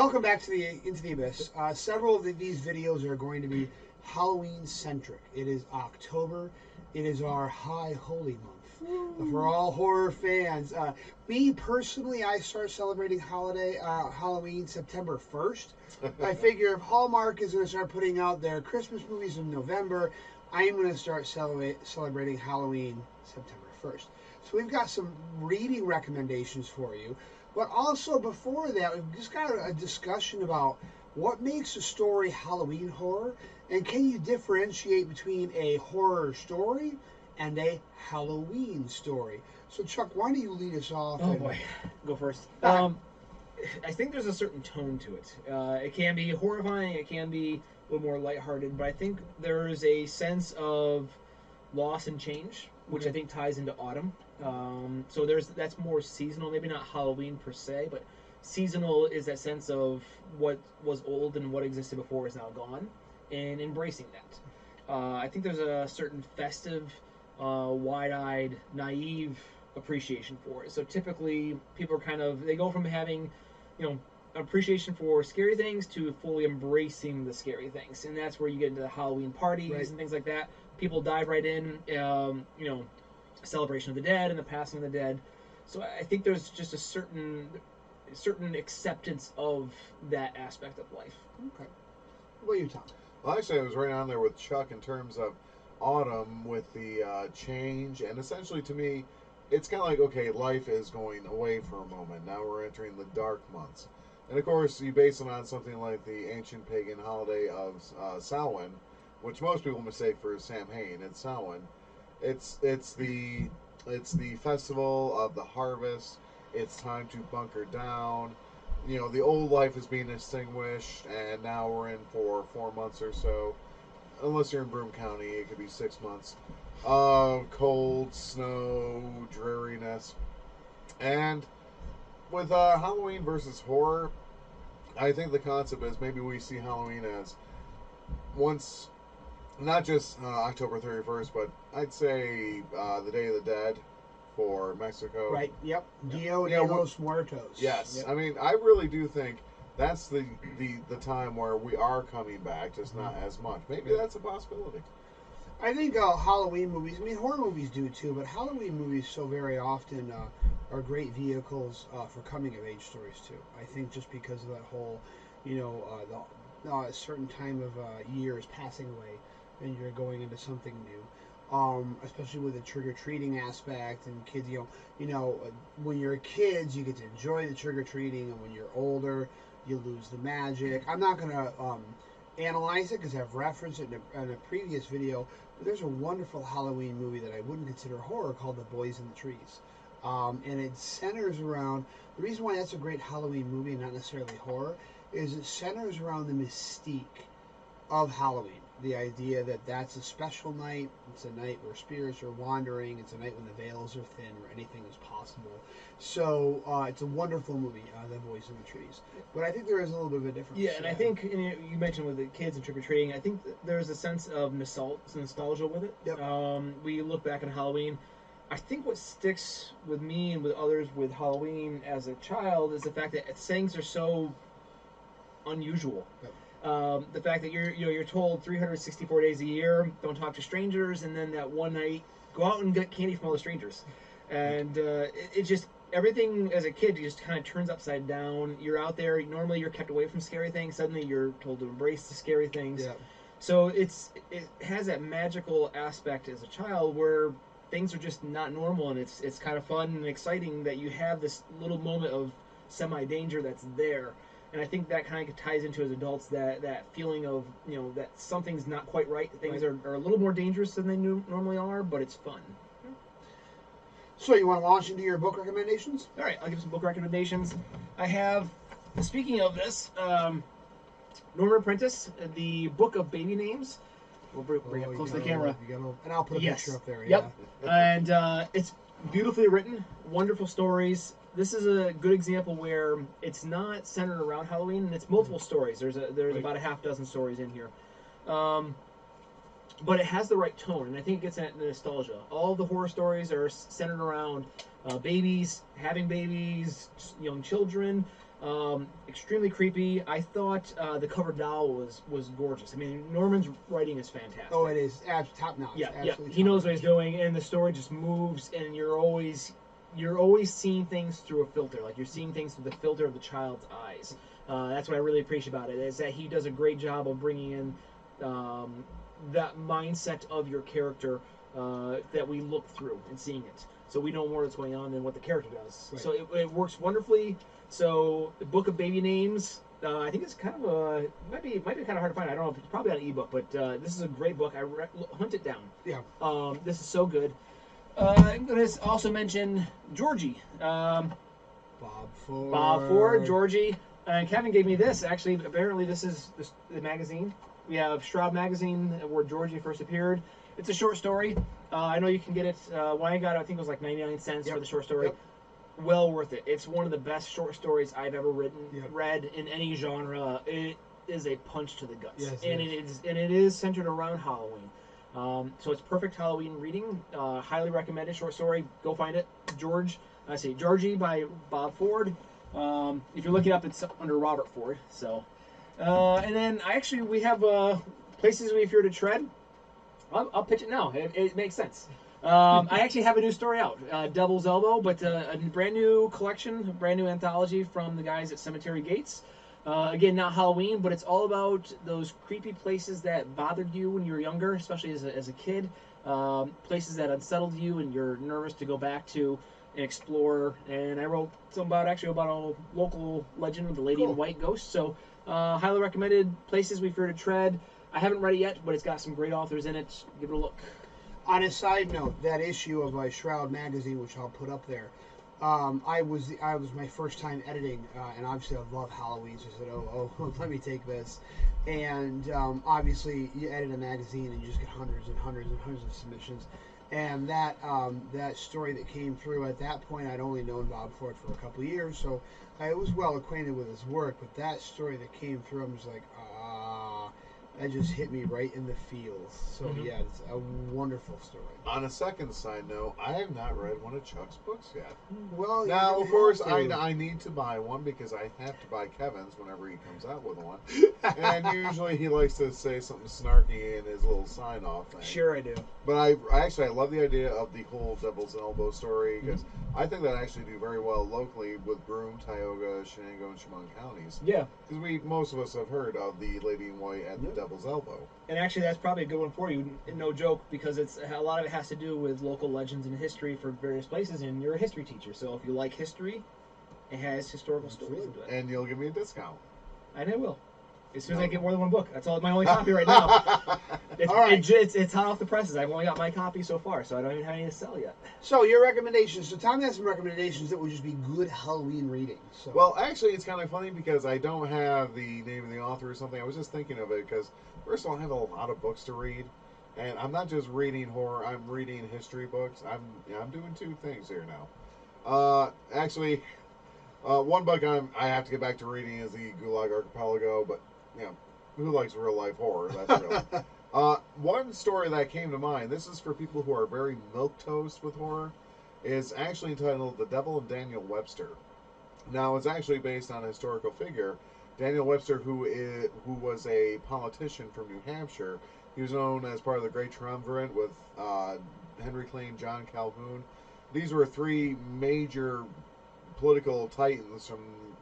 welcome back to the Into the Abyss. Several of these videos are going to be Halloween centric. It is October. It is our High Holy Month for all horror fans. Me personally, I start celebrating Halloween September 1st. I figure if Hallmark is going to start putting out their Christmas movies in November, I am going to start celebrating Halloween September 1st. So we've got some reading recommendations for you. But also before that, we've just got a discussion about what makes a story Halloween horror, and can you differentiate between a horror story and a Halloween story? So Chuck, why don't you lead us off? Oh boy, go first. I think there's a certain tone to it. It can be horrifying, it can be a little more lighthearted, but I think there's a sense of loss and change, which I think ties into autumn. So that's more seasonal, maybe not Halloween per se, but seasonal is that sense of what was old and what existed before is now gone, and embracing that. I think there's a certain festive, wide-eyed, naive appreciation for it. So typically, people are they go from having, appreciation for scary things to fully embracing the scary things, and that's where you get into the Halloween parties and things like that. People dive right in, celebration of the dead and the passing of the dead. So I think there's just a certain acceptance of that aspect of life. Okay. What are you talking? Well, actually, I was right on there with Chuck in terms of autumn with the change, and essentially to me, it's kind of like, okay, life is going away for a moment. Now we're entering the dark months. And of course, you base it on something like the ancient pagan holiday of Samhain, which most people mistake for Samhain. It's Samhain. It's the festival of the harvest. It's time to bunker down. The old life is being extinguished, and now we're in for 4 months or so. Unless you're in Broome County, it could be 6 months of cold, snow, dreariness. And with Halloween versus horror, I think the concept is maybe we see Halloween as once, not just October 31st, but I'd say the Day of the Dead for Mexico. Right. Yep. Dia de los Muertos. Yes. Yep. I mean, I really do think that's the time where we are coming back, just not as much. Maybe that's a possibility. I think Halloween movies, horror movies do too, but Halloween movies so very often are great vehicles for coming of age stories too. I think just because of that whole, a certain time of year is passing away and you're going into something new. Especially with the trick-or-treating aspect and kids, when you're kids, you get to enjoy the trick-or-treating, and when you're older, you lose the magic. I'm not going to analyze it because I've referenced it in a previous video, but there's a wonderful Halloween movie that I wouldn't consider horror called The Boys in the Trees. And it centers around, the reason why that's a great Halloween movie and not necessarily horror, is it centers around the mystique of Halloween. The idea that that's a special night, it's a night where spirits are wandering, it's a night when the veils are thin, where anything is possible. So it's a wonderful movie, The Boys in the Trees. But I think there is a little bit of a difference. Yeah, and I think, you mentioned with the kids and trick-or-treating, I think there's a sense of nostalgia with it. Yep. We look back on Halloween. I think what sticks with me and with others with Halloween as a child is the fact that things are so unusual. Yep. The fact that you're told 364 days a year, don't talk to strangers, and then that one night, go out and get candy from all the strangers. And it just, everything as a kid just kind of turns upside down. You're out there, normally you're kept away from scary things, suddenly you're told to embrace the scary things. Yeah. So it has that magical aspect as a child where things are just not normal, and it's kind of fun and exciting that you have this little moment of semi-danger that's there. And I think that kind of ties into, as adults, that feeling of, that something's not quite right. Things are a little more dangerous than they normally are, but it's fun. So you want to launch into your book recommendations? All right, I'll give some book recommendations. I have, speaking of this, Norman Prentice, The Book of Baby Names. We'll bring it close to the camera. And I'll put a picture up there. Yep. Yeah. And it's beautifully written, wonderful stories. This is a good example where it's not centered around Halloween, and it's multiple stories. There's about a half dozen stories in here. But it has the right tone, and I think it gets at nostalgia. All the horror stories are centered around babies, having babies, young children, Extremely creepy. I thought the cover doll was gorgeous. I mean, Norman's writing is fantastic. Oh, it is top notch. Yeah, Absolutely he knows what top-notch. he's doing, and the story just moves, and you're always seeing things through a filter. Like you're seeing things through the filter of the child's eyes. That's what I really appreciate about it, is that he does a great job of bringing in that mindset of your character that we look through and seeing it. So we know more what's going on than what the character does. Right. So it works wonderfully. So the Book of Baby Names, I think it's kind of might be kind of hard to find. I don't know if it's probably on ebook, but this is a great book. Hunt it down. Yeah. This is so good. I'm going to also mention Georgie. Bob Ford. Bob Ford, Georgie. And Kevin gave me this. Actually, apparently this is the magazine. We have Shroud Magazine, where Georgie first appeared. It's a short story. I know you can get it. When I got it, I think it was like 99 cents for the short story. Yep. Well worth it. It's one of the best short stories I've ever Yep. read in any genre. It is a punch to the guts. Yes, and it is centered around Halloween. So it's perfect Halloween reading. Highly recommended short story. Go find it. Georgie by Bob Ford. If you're looking up, it's under Robert Ford. So, and then we have places we fear to tread. I'll pitch it now. It makes sense. I actually have a new story out, Devil's Elbow, but a brand new collection, a brand new anthology from the guys at Cemetery Gates. Again, not Halloween, but it's all about those creepy places that bothered you when you were younger, especially as a kid. Places that unsettled you and you're nervous to go back to and explore. And I wrote some about a local legend with the Lady in White ghost. So highly recommended. Places we fear to tread. I haven't read it yet, but it's got some great authors in it. Give it a look. On a side note, that issue of Shroud Magazine, which I'll put up there, I was my first time editing, and obviously I love Halloween, so I said, oh, let me take this. And obviously you edit a magazine and you just get hundreds and hundreds and hundreds of submissions. And that story that came through, at that point I'd only known Bob Ford for a couple of years, so I was well acquainted with his work. But that story that came through, I'm just like, that just hit me right in the feels. So yeah, it's a wonderful story. On a second side note, I have not read one of Chuck's books yet. Well, Now, you of course, have to. I need to buy one because I have to buy Kevin's whenever he comes out with one. And usually he likes to say something snarky in his little sign-off thing. Sure, I do. But I love the idea of the whole Devil's Elbow story because I think that actually do very well locally with Broome, Tioga, Shenango, and Chemung counties. Yeah. Because most of us have heard of the Lady in White and the Devil's Elbow. And actually, that's probably a good one for you. No joke, because it's a lot of it has to do with local legends and history for various places. And you're a history teacher, so if you like history, it has historical stories into it. And you'll give me a discount. And I will, as soon as I get more than one book. That's all my only copy right now. All right. It's hot off the presses. I've only got my copy so far, so I don't even have any to sell yet. So your recommendations. So Tom has some recommendations that would just be good Halloween reading. So. Well, actually, it's kind of funny because I don't have the name of the author or something. I was just thinking of it because, first of all, I have a lot of books to read. And I'm not just reading horror, I'm reading history books. I'm doing two things here now. Actually, one book I have to get back to reading is the Gulag Archipelago, but, who likes real life horror? That's real. One story that came to mind, this is for people who are very milquetoast with horror, is actually entitled The Devil and Daniel Webster. Now, it's actually based on a historical figure, Daniel Webster, who was a politician from New Hampshire. He was known as part of the Great Triumvirate with Henry Clay and John Calhoun. These were three major political titans from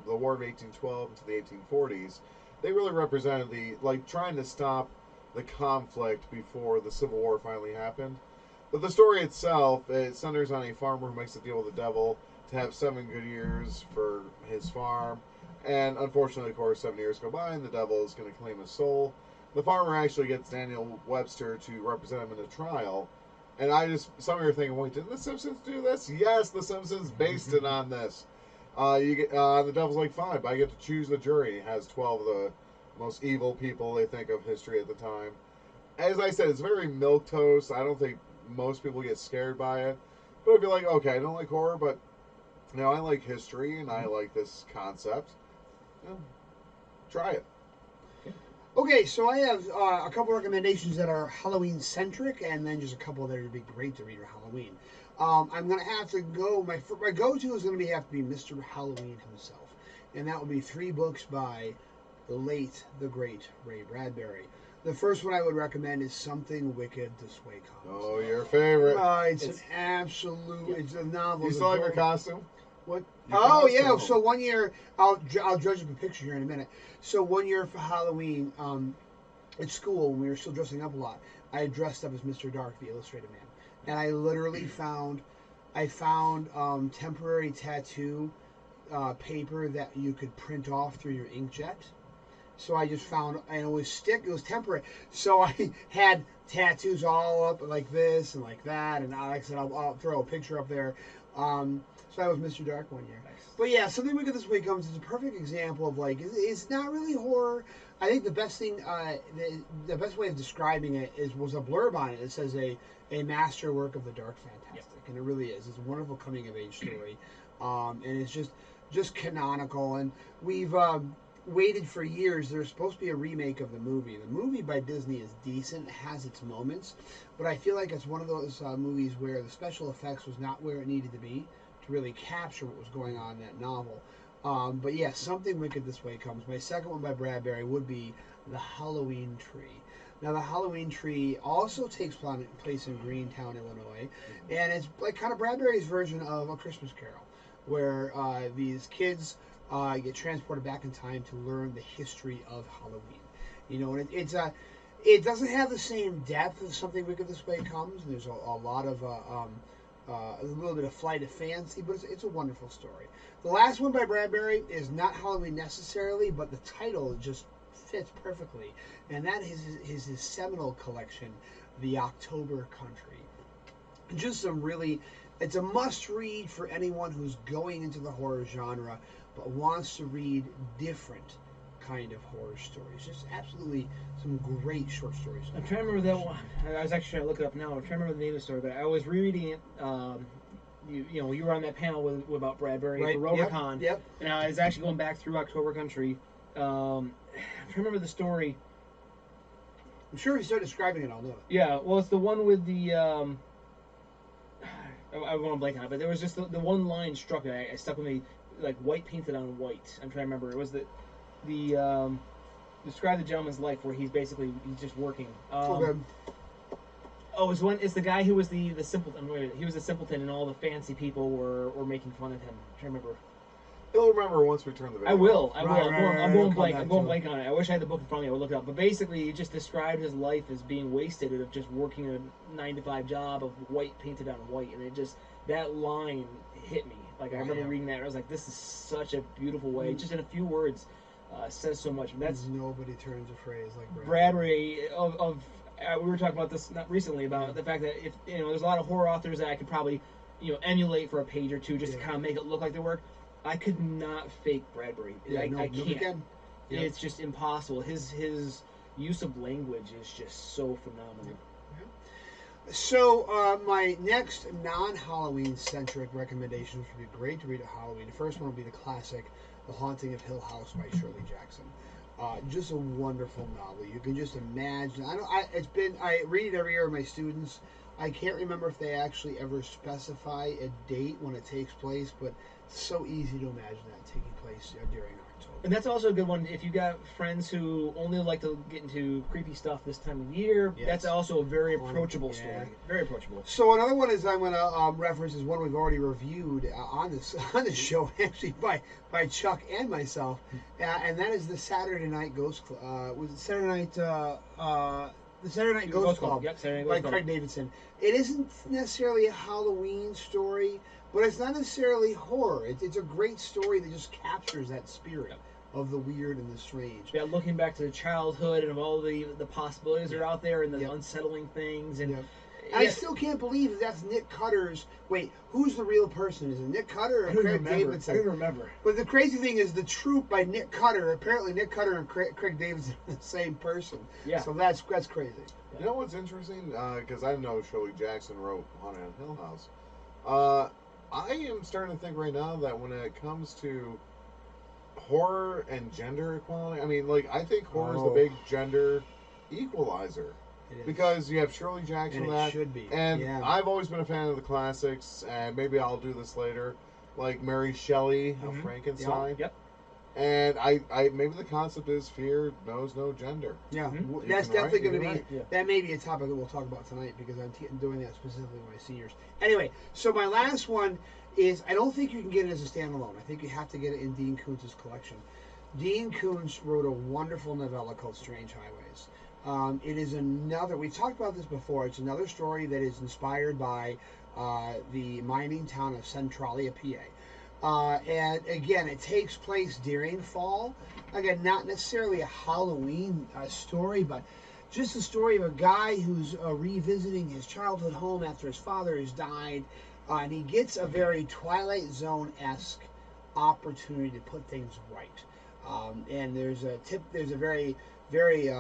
the War of 1812 into the 1840s. They really represented trying to stop the conflict before the Civil War finally happened. But the story itself, it centers on a farmer who makes a deal with the devil to have 7 good years for his farm. And unfortunately, of course, 7 years go by and the devil is going to claim his soul. The farmer actually gets Daniel Webster to represent him in a trial. And some of you are thinking, wait, didn't The Simpsons do this? Yes, The Simpsons based it on this. The devil's like, fine, but I get to choose the jury. It has 12 of the most evil people they think of history at the time. As I said, it's very milquetoast. I don't think most people get scared by it. But if you're like, okay, I don't like horror, but I like history and I like this concept, try it. Okay, so I have a couple recommendations that are Halloween centric, and then just a couple that would be great to read for Halloween. I'm gonna have to go. My go-to is gonna have to be Mr. Halloween himself, and that would be 3 books by the late, the great Ray Bradbury. The first one I would recommend is Something Wicked This Way Comes. Oh, your favorite. It's an absolute. It's a novel. You still have your costume? What? Your Oh yeah. costume. So one year, I'll judge you a picture here in a minute. So one year for Halloween, at school when we were still dressing up a lot, I dressed up as Mr. Dark, the Illustrated Man, and I literally found temporary tattoo paper that you could print off through your inkjet. So I just found, and it was temporary. So I had tattoos all up like this and like that, and like I said, I'll throw a picture up there. So I was Mr. Dark one year. Nice. But yeah, Something Wicked This Way Comes is a perfect example of like, it's not really horror. I think the best thing, the best way of describing it was a blurb on it. It says a masterwork of the dark fantastic, and it really is. It's a wonderful coming of age story, and it's just canonical. And we've waited for years. There's supposed to be a remake of the movie. The movie by Disney is decent, it has its moments, but I feel like it's one of those movies where the special effects was not where it needed to be to really capture what was going on in that novel. But yeah, Something Wicked This Way Comes. My second one by Bradbury would be The Halloween Tree. Now, The Halloween Tree also takes place in Greentown, Illinois, and it's like kind of Bradbury's version of A Christmas Carol, where these kids get transported back in time to learn the history of Halloween. You know, and it doesn't have the same depth as Something Wicked This Way Comes. There's a lot of a little bit of flight of fancy, but it's a wonderful story. The last one by Bradbury is not Halloween necessarily, but the title just fits perfectly, and that is his seminal collection, The October Country. Just some really, it's a must-read for anyone who's going into the horror genre, but wants to read different kind of horror stories. Just absolutely some great short stories. I'm trying to remember that one. I was actually trying to look it up now. I'm trying to remember the name of the story, but I was rereading it. You were on that panel about Bradbury Right. for RoverCon. Yep. And I was actually going back through October Country. I'm trying to remember the story. I'm sure if you start describing it, I'll know it. Yeah, well, it's the one with the. I won't blank on it, but there was just the one line struck me. I stuck with me, like white painted on white. I'm trying to remember. It was the describe the gentleman's life where he's just working. Okay. Oh, it's the guy who was the simpleton. He was the simpleton, and all the fancy people were making fun of him. I'm trying to remember. You'll remember once we turn the video. I will. Right, I'm going come blank. back I'm going to blank on it. I wish I had the book in front of me. I would look it up. But basically, he just described his life as being wasted of just working a 9-to-5 job of white painted on white, and it just that line hit me. Like I remember reading that, and I was like, "This is such a beautiful way." Just in a few words, says so much. That's nobody turns a phrase like Bradbury we were talking about this not recently about the fact that if there's a lot of horror authors that I could probably emulate for a page or two just to kind of make it look like their work. I could not fake Bradbury. I can't. Yeah. It's just impossible. His use of language is just so phenomenal. So my next non-Halloween centric recommendations would be great to read at Halloween. The first one would be the classic, The Haunting of Hill House by Shirley Jackson. Just a wonderful novel. You can just imagine. I read it every year with my students. I can't remember if they actually ever specify a date when it takes place, but it's so easy to imagine that taking place during October. And that's also a good one if you got friends who only like to get into creepy stuff this time of year. Yes. That's also a very approachable story. Very approachable. So another one is I'm going to reference is one we've already reviewed on this show actually by Chuck and myself, and that is the Saturday Night Ghost Club. Was it Saturday Night? The Saturday Night Ghost Club. Yep, Saturday Night by Ghost Club. Craig Davidson. It isn't necessarily a Halloween story, but it's not necessarily horror. It's a great story that just captures that spirit of the weird and the strange. Yeah, looking back to the childhood and of all the possibilities that are out there and the unsettling things and. I still can't believe that's Nick Cutter's. Wait, who's the real person? Is it Nick Cutter or Craig Davidson? I don't remember. But the crazy thing is the troupe by Nick Cutter. Apparently, Nick Cutter and Craig Davidson are the same person. Yeah. So that's crazy. You know what's interesting? Because I know Shirley Jackson wrote Haunted on Hill House. I am starting to think right now that when it comes to horror and gender equality, I mean, like, I think horror is the big gender equalizer. Because you have Shirley Jackson, and it should be. And I've always been a fan of the classics, and maybe I'll do this later, like Mary Shelley of Frankenstein. Yep. And maybe the concept is fear knows no gender. Yeah, Mhm. that's You can definitely write, going you to can be. write. Yeah. That may be a topic that we'll talk about tonight because I'm doing that specifically with my seniors. Anyway, so my last one is I don't think you can get it as a standalone. I think you have to get it in Dean Koontz's collection. Dean Koontz wrote a wonderful novella called Strange Highways. It is another. We talked about this before. It's another story that is inspired by the mining town of Centralia, PA. And again, it takes place during fall. Again, not necessarily a Halloween story, but just a story of a guy who's revisiting his childhood home after his father has died, and he gets a very Twilight Zone esque opportunity to put things right. And there's a very, very,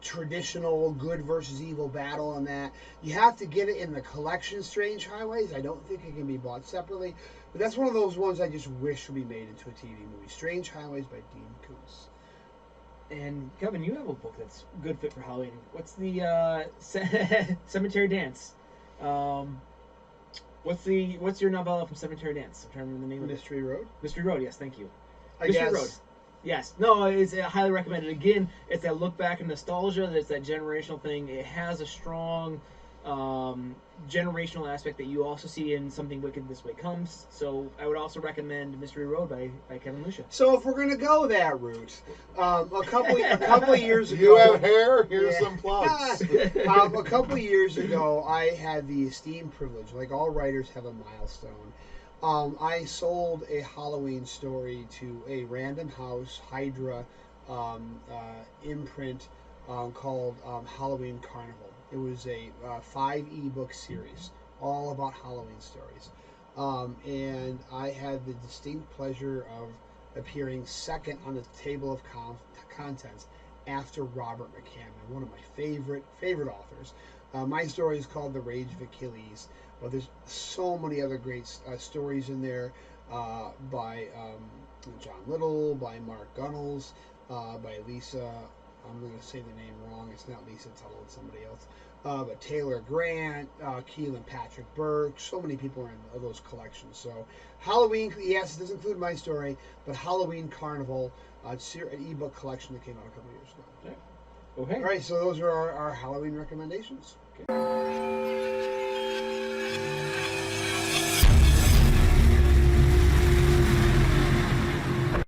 traditional good versus evil battle in that. You have to get it in the collection Strange Highways. I don't think it can be bought separately. But that's one of those ones I just wish would be made into a TV movie. Strange Highways by Dean Koontz. And Kevin, you have a book that's good fit for Halloween. What's the Cemetery Dance? What's your novella from Cemetery Dance? I'm trying to remember the name of it. Mystery Road? Mystery Road. Yes, thank you. I Mystery guess. Road. Yes. No, it's highly recommended. Again, it's that look back and nostalgia. It's that generational thing. It has a strong generational aspect that you also see in Something Wicked This Way Comes. So I would also recommend Mystery Road by Kevin Lucia. So if we're going to go that route, a couple of years ago... You have hair? Here's Yeah. some plugs. A couple of years ago, I had the esteemed privilege, like all writers have a milestone. I sold a Halloween story to a Random House Hydra imprint called Halloween Carnival. It was a 5 ebook series, all about Halloween stories. And I had the distinct pleasure of appearing second on the table of contents after Robert McCammon, one of my favorite authors. My story is called The Rage of Achilles, but there's so many other great stories in there by John Little, by Mark Gunnels, by Lisa. I'm going to say the name wrong. It's not Lisa Tuttle, it's somebody else. But Taylor Grant, Keelan Patrick Burke, so many people are in those collections. So Halloween, yes, it does include my story, but Halloween Carnival, an ebook collection that came out a couple years ago. Okay. All right, so those are our Halloween recommendations. Okay.